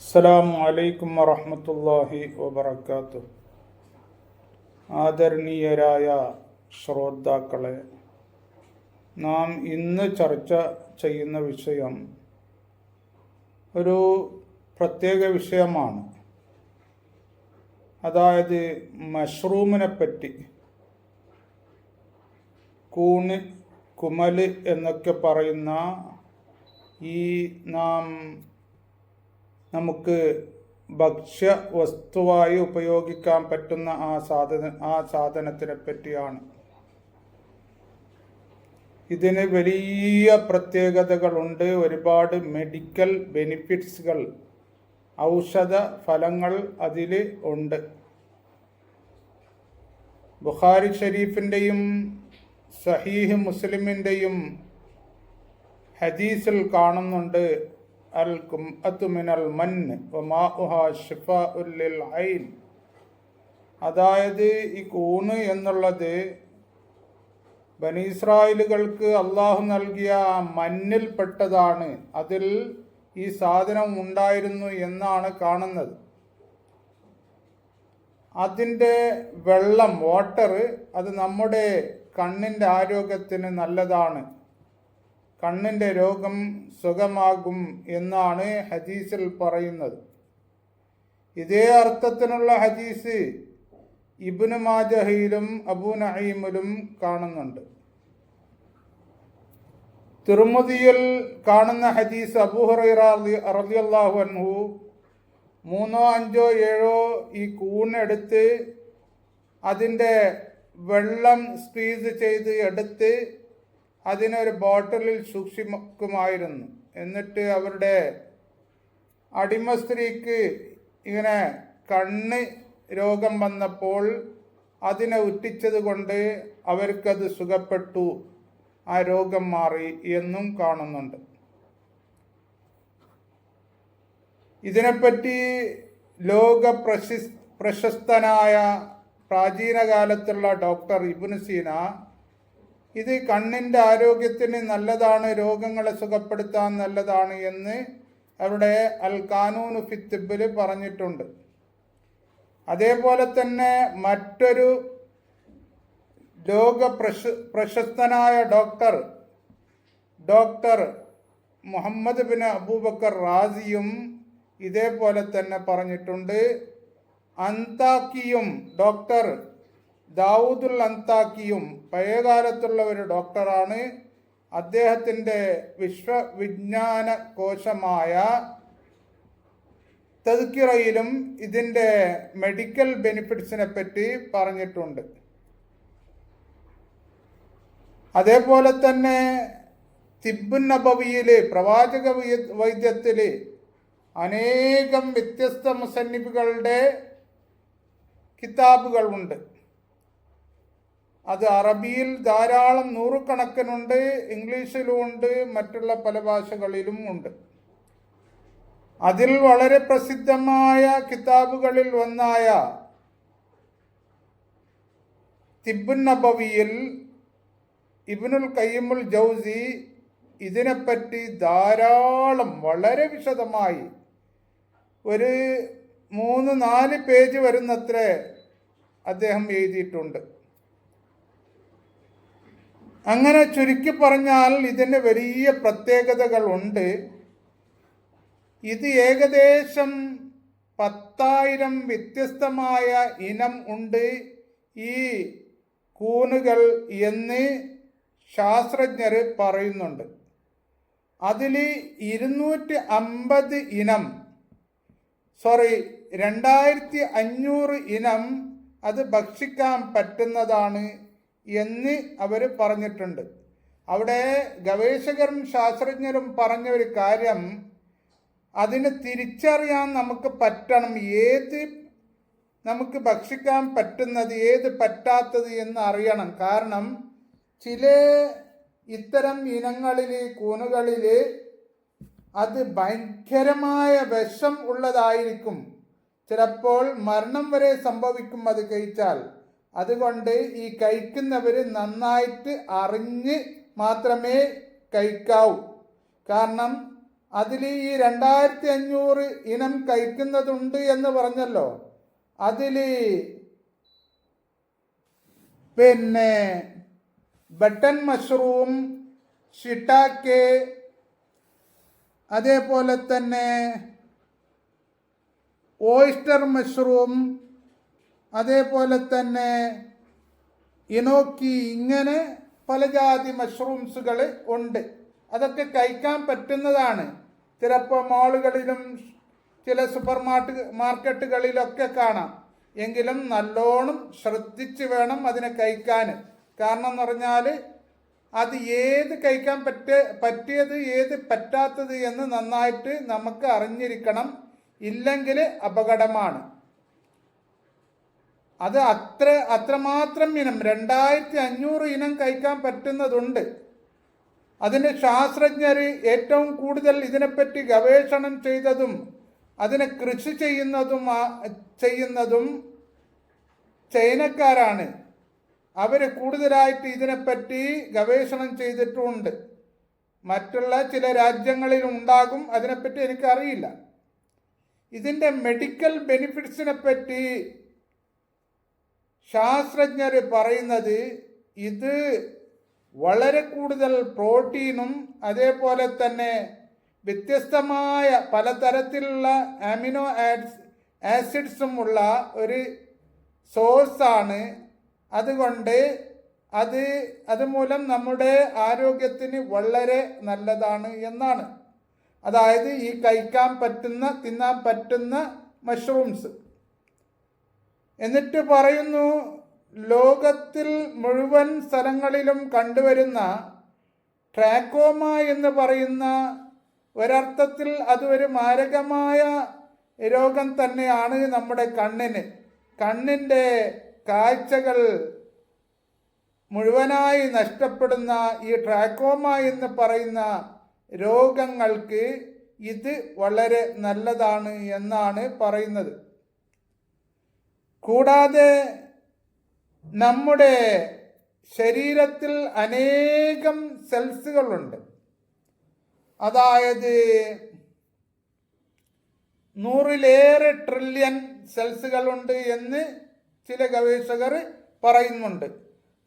അസ്സലാമു അലൈക്കും വറഹ്മത്തുള്ളാഹി വബറകാതുഹു. ആദരണീയരായ ശ്രോതാക്കളെ, നാം ഇന്ന് ചർച്ച ചെയ്യുന്ന വിഷയം ഒരു പ്രത്യേക വിഷയമാണ്. അതായത് മഷ്റൂമിനെ പറ്റി. കൂണ്, കുമല് എന്നൊക്കെ പറയുന്ന ഈ നമുക്ക് ഭക്ഷ്യ വസ്തുവായി ഉപയോഗിക്കാൻ പറ്റുന്ന ആ സാധനത്തിനെ പറ്റിയാണ്. ഇതിന് വലിയ പ്രത്യേകതകളുണ്ട്. ഒരുപാട് മെഡിക്കൽ ബെനിഫിറ്റ്സുകൾ, ഔഷധ ഫലങ്ങൾ അതിൽ ഉണ്ട്. ബുഖാരി ഷരീഫിൻ്റെയും സഹീഹ് മുസ്ലിമിൻ്റെയും ഹദീസിൽ കാണുന്നുണ്ട്, അൽ കുംഅത്തു മിനൽ മന്ന് വമാഉഹാ ശിഫാഉൽ ലിൽ ഐൻ. അതായത് ഈ കൂണ് എന്നുള്ളത് ബനി ഇസ്രായേലുകൾക്ക് അള്ളാഹു നൽകിയ മണ്ണിൽപ്പെട്ടതാണ്. അതിൽ ഈ സാധനം ഉണ്ടായിരുന്നു എന്നാണ് കാണുന്നത്. അതിൻ്റെ വെള്ളം, വാട്ടർ, അത് നമ്മുടെ കണ്ണിൻ്റെ ആരോഗ്യത്തിന് നല്ലതാണ്. കണ്ണിൻ്റെ രോഗം സുഖമാകും എന്നാണ് ഹദീസിൽ പറയുന്നത്. ഇതേ അർത്ഥത്തിനുള്ള ഹദീസ് ഇബ്നു മാജഹിലും അബൂ നഈമിലും കാണുന്നുണ്ട്. തിർമിദിയിൽ കാണുന്ന ഹദീസ്, അബൂ ഹുറൈറ റളിയല്ലാഹു അൻഹു 3, 5, 7 ഈ കൂണെടുത്ത് അതിൻ്റെ വെള്ളം സ്ക്വീസ് ചെയ്ത് എടുത്ത് അതിനൊരു ബോട്ടിലിൽ സൂക്ഷിക്കുമായിരുന്നു. എന്നിട്ട് അവരുടെ അടിമ സ്ത്രീക്ക് ഇങ്ങനെ കണ്ണ് രോഗം വന്നപ്പോൾ അതിനെ ഉറ്റിച്ചത് കൊണ്ട് അവർക്കത് സുഖപ്പെട്ടു, ആ രോഗം മാറി എന്നും കാണുന്നുണ്ട്. ഇതിനെപ്പറ്റി ലോക പ്രശസ്തനായ പ്രാചീന കാലത്തുള്ള ഡോക്ടർ ഇബ്നു സീന ഇത് കണ്ണിൻ്റെ ആരോഗ്യത്തിന് നല്ലതാണ്, രോഗങ്ങളെ സുഖപ്പെടുത്താൻ നല്ലതാണ് എന്ന് അവിടെ അൽ ഖാനൂനു ഫി തിബ്ബിൽ പറഞ്ഞിട്ടുണ്ട്. അതേപോലെ തന്നെ മറ്റൊരു ലോക പ്രശസ്തനായ ഡോക്ടർ മുഹമ്മദ് ബിൻ അബൂബക്കർ റാസിയും ഇതേപോലെ തന്നെ പറഞ്ഞിട്ടുണ്ട്. അന്താക്കിയും ഡോക്ടർ ദാവൂദുൽ അന്താക്കിയും പഴയകാലത്തുള്ള ഒരു ഡോക്ടറാണ്. അദ്ദേഹത്തിൻ്റെ വിശ്വവിജ്ഞാന കോശമായ തദ്കിറയിലും ഇതിൻ്റെ മെഡിക്കൽ ബെനിഫിറ്റ്സിനെ പറ്റി പറഞ്ഞിട്ടുണ്ട്. അതേപോലെ തന്നെ തിബ്ബുൻ നബവിയിൽ, പ്രവാചക വൈദ്യത്തിൽ അനേകം വ്യത്യസ്ത മുസന്നിഫുകളുടെ കിതാബുകളുണ്ട്. അത് അറബിയിൽ ധാരാളം നൂറുകണക്കിനുണ്ട്, ഇംഗ്ലീഷിലുമുണ്ട്, മറ്റുള്ള പല ഭാഷകളിലും ഉണ്ട്. അതിൽ വളരെ പ്രസിദ്ധമായ കിതാബുകളിൽ ഒന്നായ തിബ്ബുൻ നബവിയിൽ ഇബ്നുൽ ഖയ്യിമുൽ ജൗസി ഇതിനെപ്പറ്റി ധാരാളം, വളരെ വിശദമായി ഒരു 3-4 പേജ് വരുന്നത്ര അദ്ദേഹം എഴുതിയിട്ടുണ്ട്. അങ്ങനെ ചുരുക്കി പറഞ്ഞാൽ ഇതിന് വലിയ പ്രത്യേകതകളുണ്ട്. ഇത് ഏകദേശം 10,000 വ്യത്യസ്തമായ ഇനം ഉണ്ട് ഈ കൂണുകൾ എന്ന് ശാസ്ത്രജ്ഞർ പറയുന്നുണ്ട്. അതിൽ 250 ഇനം, 2500 ഇനം അത് ഭക്ഷിക്കാൻ പറ്റുന്നതാണ് എന്ന് അവർ പറഞ്ഞിട്ടുണ്ട്. അവിടെ ഗവേഷകരും ശാസ്ത്രജ്ഞരും പറഞ്ഞ ഒരു കാര്യം, അതിന് തിരിച്ചറിയാൻ നമുക്ക് പറ്റണം ഏത് നമുക്ക് ഭക്ഷിക്കാൻ പറ്റുന്നത്, ഏത് പറ്റാത്തത് എന്ന് അറിയണം. കാരണം ചില ഇത്തരം ഇനങ്ങളിൽ, കൂണുകളിൽ അത് ഭയങ്കരമായ വിഷം ഉള്ളതായിരിക്കും. ചിലപ്പോൾ മരണം വരെ സംഭവിക്കും അത് കഴിച്ചാൽ. അതുകൊണ്ട് ഈ കഴിക്കുന്നവർ നന്നായിട്ട് അറിഞ്ഞ് മാത്രമേ കഴിക്കാവൂ. കാരണം അതിൽ ഈ 2500 ഇനം കഴിക്കുന്നതുണ്ട് എന്ന് പറഞ്ഞല്ലോ. അതിൽ പിന്നെ ബട്ടൺ മഷ്റൂം, ഷിട്ടാക്കെ, അതേപോലെ തന്നെ ഓയിസ്റ്റർ മഷ്റൂം, അതേപോലെ തന്നെ ഇനോക്കി, ഇങ്ങനെ പല ജാതി മഷ്റൂംസുകൾ ഉണ്ട്. അതൊക്കെ കഴിക്കാൻ പറ്റുന്നതാണ്. ചിലപ്പോൾ മാളുകളിലും ചില സൂപ്പർ മാർക്കറ്റുകളിലൊക്കെ കാണാം. എങ്കിലും നല്ലോണം ശ്രദ്ധിച്ച് വേണം അതിനെ കഴിക്കാൻ. കാരണം എന്ന് പറഞ്ഞാൽ അത് ഏത് കഴിക്കാൻ പറ്റിയത് ഏത് പറ്റാത്തത് എന്ന് നന്നായിട്ട് നമുക്ക് അറിഞ്ഞിരിക്കണം. ഇല്ലെങ്കിൽ അപകടമാണ്. അത് അത്രമാത്രം ഇനം 2500 ഇനം കഴിക്കാൻ പറ്റുന്നതുണ്ട്. അതിന് ശാസ്ത്രജ്ഞർ ഏറ്റവും കൂടുതൽ ഇതിനെപ്പറ്റി ഗവേഷണം ചെയ്തതും അതിനെ കൃഷി ചെയ്യുന്നതും ചൈനക്കാരാണ്. അവർ കൂടുതലായിട്ട് ഇതിനെപ്പറ്റി ഗവേഷണം ചെയ്തിട്ടുമുണ്ട്. മറ്റുള്ള ചില രാജ്യങ്ങളിലും ഉണ്ടാകും, അതിനെപ്പറ്റി എനിക്കറിയില്ല. ഇതിൻ്റെ മെഡിക്കൽ ബെനിഫിറ്റ്സിനെ പറ്റി ശാസ്ത്രജ്ഞർ പറയുന്നത് ഇത് വളരെ കൂടുതൽ പ്രോട്ടീനും അതേപോലെ തന്നെ വ്യത്യസ്തമായ പലതരത്തിലുള്ള അമിനോ ആസിഡ്സും ഉള്ള ഒരു സോഴ്സാണ്. അതുകൊണ്ട് അതുമൂലം നമ്മുടെ ആരോഗ്യത്തിന് വളരെ നല്ലതാണ് എന്നാണ്. അതായത് ഈ തിന്നാൻ പറ്റുന്ന മഷ്റൂംസ്. എന്നിട്ട് പറയുന്നു, ലോകത്തിൽ മുഴുവൻ സ്ഥലങ്ങളിലും കണ്ടുവരുന്ന ട്രാക്കോമ എന്ന് പറയുന്ന ഒരർത്ഥത്തിൽ അത് ഒരു മാരകമായ രോഗം തന്നെയാണ്. നമ്മുടെ കണ്ണിൻ്റെ കാഴ്ചകൾ മുഴുവനായി നഷ്ടപ്പെടുന്ന ഈ ട്രാക്കോമ എന്ന് പറയുന്ന രോഗങ്ങൾക്ക് ഇത് വളരെ നല്ലതാണ് എന്നാണ് പറയുന്നത്. കൂടാതെ നമ്മുടെ ശരീരത്തിൽ അനേകം സെൽസുകളുണ്ട്. അതായത് 100-ലേറെ ട്രില്യൺ സെൽസുകളുണ്ട് എന്ന് ചില ഗവേഷകർ പറയുന്നുണ്ട്.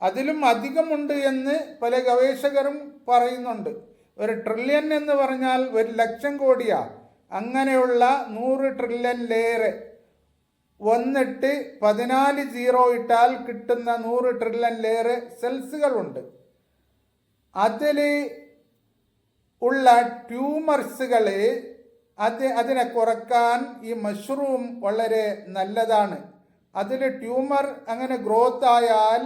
അതിലും അധികമുണ്ട് എന്ന് പല ഗവേഷകരും പറയുന്നുണ്ട്. 1 ട്രില്യൺ എന്ന് പറഞ്ഞാൽ 1,00,000 കോടിയാണ്. അങ്ങനെയുള്ള 100 ട്രില്യണിലേറെ വന്നിട്ട് 14 സീറോ ഇട്ടാൽ കിട്ടുന്ന 100 ട്രില്യണിലേറെ സെൽസുകളുണ്ട്. അതിൽ ഉള്ള ട്യൂമർസുകൾ അതിനെ കുറക്കാൻ ഈ മഷ്റൂം വളരെ നല്ലതാണ്. അതിൽ ട്യൂമർ അങ്ങനെ ഗ്രോത്ത് ആയാൽ,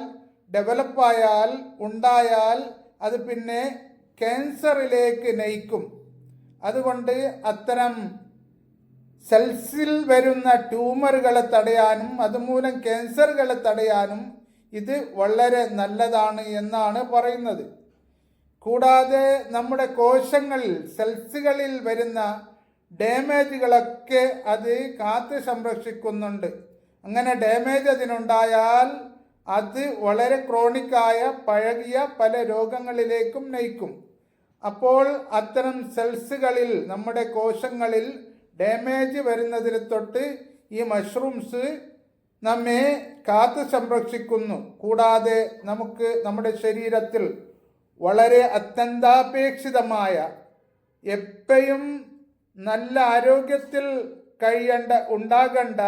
ഡെവലപ്പായാൽ, ഉണ്ടായാൽ അത് പിന്നെ ക്യാൻസറിലേക്ക് നയിക്കും. അതുകൊണ്ട് അത്തരം സെൽസിൽ വരുന്ന ട്യൂമറുകളെ തടയാനും അതുമൂലം ക്യാൻസറുകളെ തടയാനും ഇത് വളരെ നല്ലതാണ് എന്നാണ് പറയുന്നത്. കൂടാതെ നമ്മുടെ കോശങ്ങളിൽ, സെൽസുകളിൽ വരുന്ന ഡാമേജുകളൊക്കെ അത് കാത്തു സംരക്ഷിക്കുന്നുണ്ട്. അങ്ങനെ ഡാമേജ് അതിനുണ്ടായാൽ അത് വളരെ ക്രോണിക്കായ പഴകിയ പല രോഗങ്ങളിലേക്കും നയിക്കും. അപ്പോൾ അത്തരം സെൽസുകളിൽ, നമ്മുടെ കോശങ്ങളിൽ ഡാമേജ് വരുന്നതിന് തൊട്ട് ഈ മഷ്റൂംസ് നമ്മെ കാത്തു സംരക്ഷിക്കുന്നു. കൂടാതെ നമുക്ക് നമ്മുടെ ശരീരത്തിൽ വളരെ അത്യന്താപേക്ഷിതമായ, എപ്പോഴും നല്ല ആരോഗ്യത്തിൽ ഉണ്ടാകേണ്ട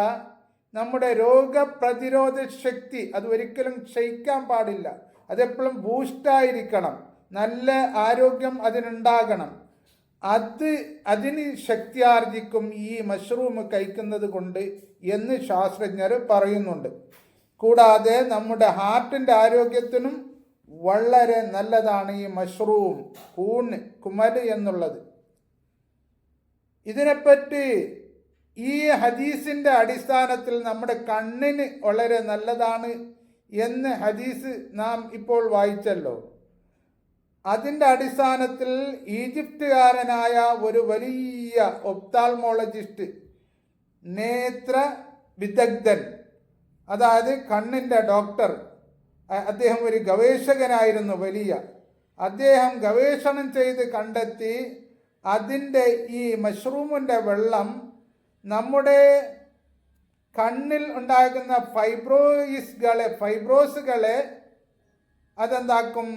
നമ്മുടെ രോഗപ്രതിരോധ ശക്തി അത് ഒരിക്കലും ക്ഷയിക്കാൻ പാടില്ല. അതെപ്പോഴും ബൂസ്റ്റായിരിക്കണം. നല്ല ആരോഗ്യം അതിനുണ്ടാകണം. അതിന് ശക്തിയാർജിക്കും ഈ മഷ്റൂം കഴിക്കുന്നത് കൊണ്ട് എന്ന് ശാസ്ത്രജ്ഞർ പറയുന്നുണ്ട്. കൂടാതെ നമ്മുടെ ഹാർട്ടിൻ്റെ ആരോഗ്യത്തിനും വളരെ നല്ലതാണ് ഈ മഷ്റൂം, കുമല് എന്നുള്ളത്. ഇതിനെപ്പറ്റി ഈ ഹദീസിൻ്റെ അടിസ്ഥാനത്തിൽ നമ്മുടെ കണ്ണിന് വളരെ നല്ലതാണ് എന്ന് ഹദീസ് നാം ഇപ്പോൾ വായിച്ചല്ലോ. അതിൻ്റെ അടിസ്ഥാനത്തിൽ ഈജിപ്തുകാരനായ ഒരു വലിയ ഒപ്താൽമോളജിസ്റ്റ്, നേത്ര വിദഗ്ധൻ, അതായത് കണ്ണിൻ്റെ ഡോക്ടർ, അദ്ദേഹം ഒരു ഗവേഷകനായിരുന്നു. അദ്ദേഹം ഗവേഷണം ചെയ്ത് കണ്ടെത്തി അതിൻ്റെ ഈ മഷ്റൂമിൻ്റെ വെള്ളം നമ്മുടെ കണ്ണിൽ ഉണ്ടാകുന്ന ഫൈബ്രോസുകളെ അതെന്താക്കും,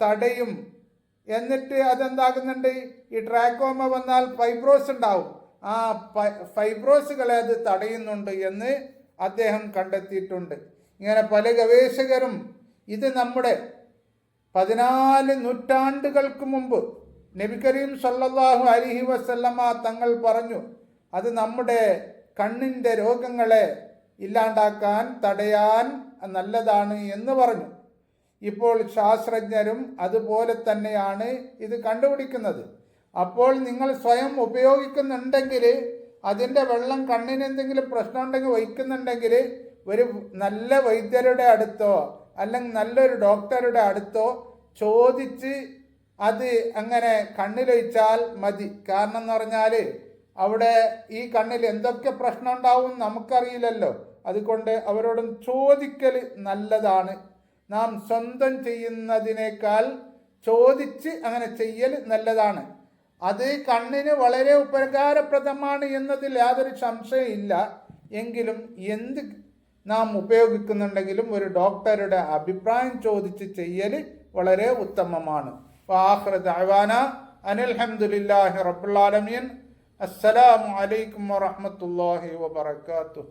തടയും. എന്നിട്ട് അതെന്താക്കുന്നുണ്ട്, ഈ ട്രാക്കോമ വന്നാൽ ഫൈബ്രോസ് ഉണ്ടാവും, ആ ഫൈബ്രോസുകളെ അത് തടയുന്നുണ്ട് എന്ന് അദ്ദേഹം കണ്ടെത്തിയിട്ടുണ്ട്. ഇങ്ങനെ പല ഗവേഷകരും ഇത് നമ്മുടെ 14 നൂറ്റാണ്ടുകൾക്ക് മുമ്പ് നബി കരീം സല്ലല്ലാഹു അലൈഹി വസല്ലമ തങ്ങൾ പറഞ്ഞു, അത് നമ്മുടെ കണ്ണിൻ്റെ രോഗങ്ങളെ ഇല്ലാണ്ടാക്കാൻ, തടയാൻ നല്ലതാണ് എന്ന് പറഞ്ഞു. ഇപ്പോൾ ശാസ്ത്രജ്ഞരും അതുപോലെ തന്നെയാണ് ഇത് കണ്ടുപിടിക്കുന്നത്. അപ്പോൾ നിങ്ങൾ സ്വയം ഉപയോഗിക്കുന്നുണ്ടെങ്കിൽ, അതിൻ്റെ വെള്ളം കണ്ണിന് എന്തെങ്കിലും പ്രശ്നമുണ്ടെങ്കിൽ വയ്ക്കുന്നുണ്ടെങ്കിൽ, ഒരു നല്ല വൈദ്യരുടെ അടുത്തോ അല്ലെങ്കിൽ നല്ലൊരു ഡോക്ടറുടെ അടുത്തോ ചോദിച്ച് അത് അങ്ങനെ കണ്ണിലൊഴിച്ചാൽ മതി. കാരണം എന്ന് പറഞ്ഞാൽ അവിടെ ഈ കണ്ണിൽ എന്തൊക്കെ പ്രശ്നം ഉണ്ടാവും നമുക്കറിയില്ലല്ലോ. അതുകൊണ്ട് അവരോടും ചോദിക്കൽ നല്ലതാണ്. നാം സ്വന്തം ചെയ്യുന്നതിനേക്കാൾ ചോദിച്ച് അങ്ങനെ ചെയ്യൽ നല്ലതാണ്. അത് കണ്ണിന് വളരെ ഉപകാരപ്രദമാണ് എന്നതിൽ യാതൊരു സംശയമില്ല. എങ്കിലും എന്ത് നാം ഉപയോഗിക്കുന്നുണ്ടെങ്കിലും ഒരു ഡോക്ടറുടെ അഭിപ്രായം ചോദിച്ച് ചെയ്യൽ വളരെ ഉത്തമമാണ്. ആഖിറു ദഅവാനാ അനിൽ ഹംദുലില്ലാഹി റബ്ബിൽ ആലമീൻ. അസ്സലാമു അലൈക്കും വറഹ്മത്തുള്ളാഹി വബറകാതുഹു.